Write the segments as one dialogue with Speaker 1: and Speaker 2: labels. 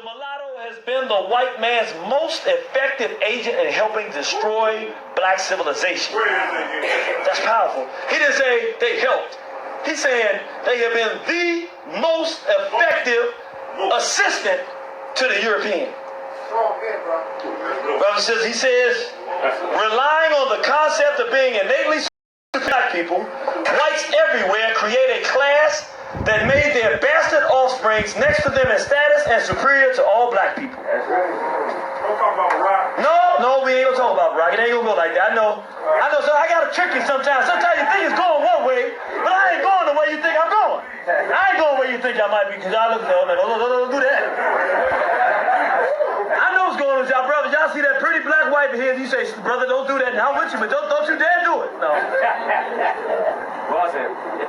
Speaker 1: mulatto has been the white man's most effective agent in helping destroy black civilization. That's powerful. He didn't say they helped. He's saying they have been the most effective assistant to the European. Brothers and sisters, he says, relying on the concept of being innately superior to black people, whites everywhere create a class that made their bastard offsprings next to them in status and superior to all black people.
Speaker 2: Don't talk about Barack.
Speaker 1: No, we ain't gonna talk about Barack. It ain't gonna go like that. I know, so I gotta trick you sometimes. Sometimes you think it's going one way, but I ain't going the way you think I'm going. I ain't going where you think I might be, because y'all look, don't do that. I know what's going on with y'all brothers. Y'all see that pretty black wife here, you say, brother, don't do that, and I'm with you, but don't you dare do it. No.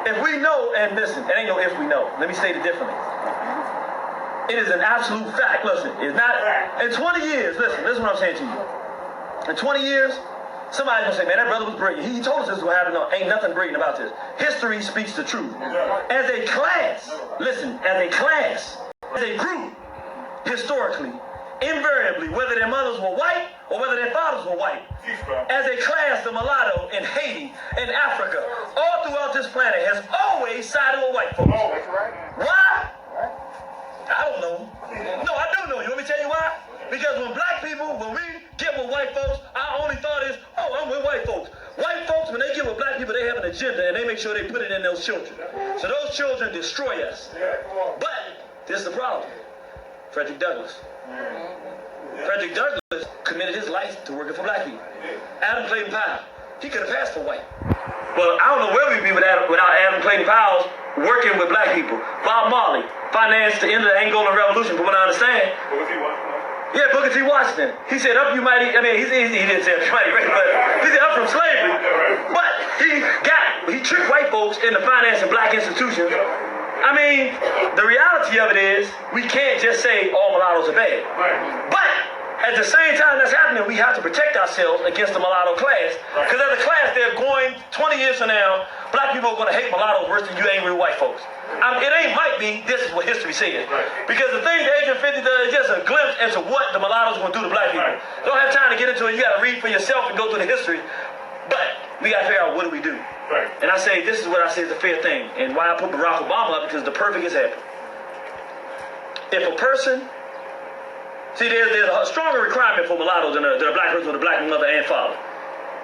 Speaker 1: If we know, and listen, it ain't no if we know. Let me state it differently. It is an absolute fact. Listen, it's not, in 20 years, listen what I'm saying to you. In 20 years, somebody's gonna say, man, that brother was brilliant. He told us this was gonna happen. No, ain't nothing brilliant about this. History speaks the truth. As a class, listen, as a group, historically, invariably, whether their mothers were white or whether their fathers were white, as a class, the mulatto in Haiti, in Africa, all throughout this planet has always sided with white folks. Why? I don't know. No, I do know. You want me to tell you why? Because when we get with white folks, our only thought is, oh, I'm with white folks. White folks, when they get with black people, they have an agenda, and they make sure they put it in those children. So those children destroy us. But this is the problem. Frederick Douglass. Frederick Douglass committed his life to working for black people. Adam Clayton Powell, he could have passed for white. Well, I don't know where we'd be without Adam Clayton Powell working with black people. Bob Marley financed the end of the Angolan Revolution, from what I understand. Yeah, Booker T. Washington. He said up you mighty, I mean, he didn't say up you mighty, but he said up from slavery. But he tricked white folks into financing black institutions. I mean, the reality of it is, we can't just say all mulattoes are bad. But at the same time that's happening, we have to protect ourselves against the mulatto class. Because as a class, they're going 20 years from now, black people are going to hate mulattoes worse than you angry white folks. It might be, this is what history says. Because the thing that Agent 50 does is just a glimpse into what the mulattoes are going to do to black people. Don't have time to get into it. You got to read for yourself and go through the history. But we got to figure out, what do we do? And I say, this is what I say is a fair thing. And why I put Barack Obama up, because the perfect example. If a person, see, there's a stronger requirement for mulattoes than a black person with a black mother and father.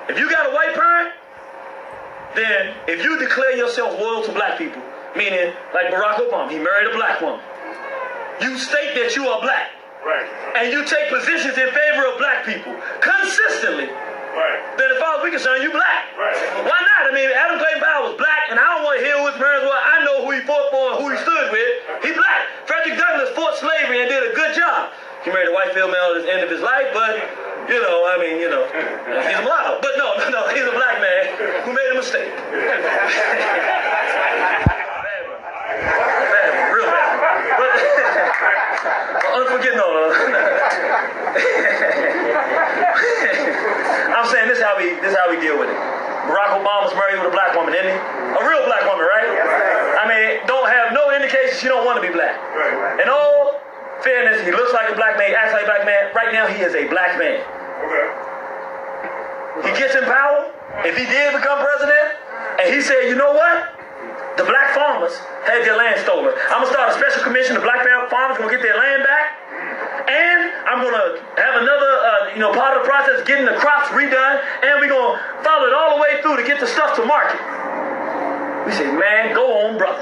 Speaker 1: If you got a white parent, then if you declare yourself loyal to black people, meaning like Barack Obama, he married a black woman, you state that you are black, and you take positions in favor of black people consistently, then as far as we're concerned, you black. Why not? I mean, Adam Clayton Powell was black, and I don't want to hear who his parents were. I know who he fought for and who he stood with. He black. Frederick Douglass fought slavery and did a good job. He married a white female at the end of his life, but, he's a mulatto. But no, he's a black man who made a mistake. Bad one. Real bad one. But, unforgiving, no. I'm saying this is how we deal with it. Barack Obama's married with a black woman, isn't he? A real black woman, right? I mean, don't have no indication she don't want to be black. In all fairness, he looks like a black man, he acts like a black man. Right now, he is a black man. He gets in power. If he did become president, and he said, you know what? The black farmers had their land stolen. I'm going to start a special commission. The black farmers going to get their land back. And I'm going to have another, part of the process, getting the crops redone. And we're going to follow it all the way through to get the stuff to market. We say, man, go on, brother.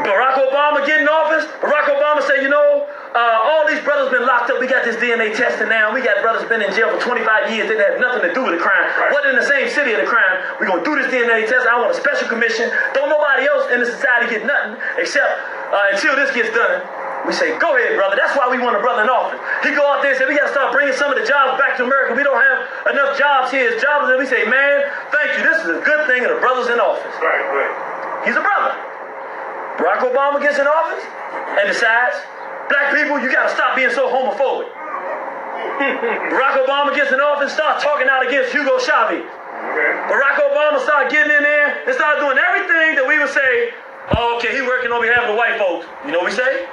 Speaker 1: Barack Obama get in office. Barack Obama say, all these brothers been locked up. We got this DNA testing now. We got brothers been in jail for 25 years. They have nothing to do with the crime. Wasn't in the same city of the crime. We're going to do this DNA test. I want a special commission. Don't nobody else in the society get nothing except until this gets done. We say, go ahead, brother. That's why we want a brother in office. He go out there and say, we got to start bringing some of the jobs back to America. We don't have enough jobs here. It's jobs. And we say, man, thank you. This is a good thing of the brothers in office. He's a brother. Barack Obama gets in office and decides, black people, you got to stop being so homophobic. Barack Obama gets in office and starts talking out against Hugo Chavez. Barack Obama started getting in there and started doing everything that we would say, oh, okay, he working on behalf of the white folks. You know what we say?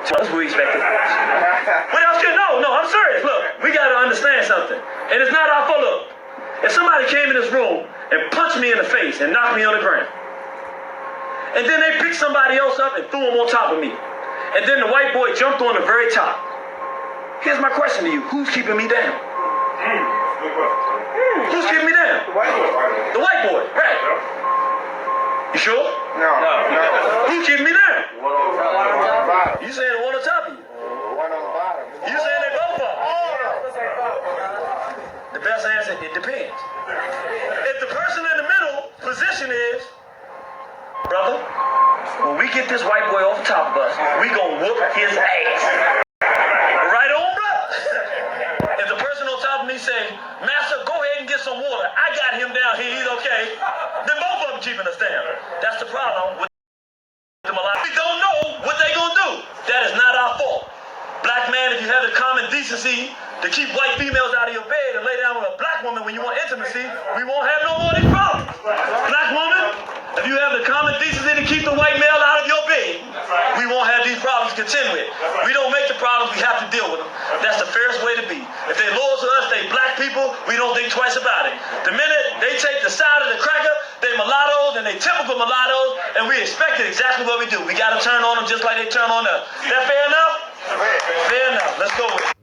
Speaker 1: That's what we expected. What else can no, I'm serious. Look, we gotta understand something. And it's not our fault. Look, if somebody came in this room and punched me in the face and knocked me on the ground, and then they picked somebody else up and threw him on top of me, and then the white boy jumped on the very top. Here's my question to you. Who's keeping me down? Who's keeping me down?
Speaker 3: The white boy.
Speaker 1: The white boy, right. You sure?
Speaker 3: No.
Speaker 1: Who's keeping me down?
Speaker 3: One on the bottom.
Speaker 1: You saying the one on top of you?
Speaker 3: One on the bottom.
Speaker 1: You saying they both are? The best answer, it depends. If the person in the middle position is, brother, when we get this white boy off the top of us, we gonna whoop his ass. Right on, brother. If the person on top of me say, Master, go ahead and get some water. I got him down here, he's okay. Then both of them keeping us down. That's the problem with the Mulatto. We don't know what they gonna do. That is not our fault. Black man, if you have the common decency to keep white females out of your bed and lay down with a black woman when you want intimacy, we won't have no more of these problems. Black woman, if you have the common decency to keep the white male out of your bed, we won't have these problems to contend with. We don't make the problems, we have to deal with them. That's the fairest way to be. If they loyal to us, they black people, we don't think twice about it. The minute they take the side of the cracker, they mulattoes and they typical mulattoes, and we expect it exactly what we do. We got to turn on them just like they turn on us. That fair enough? Fair enough. Let's go with it.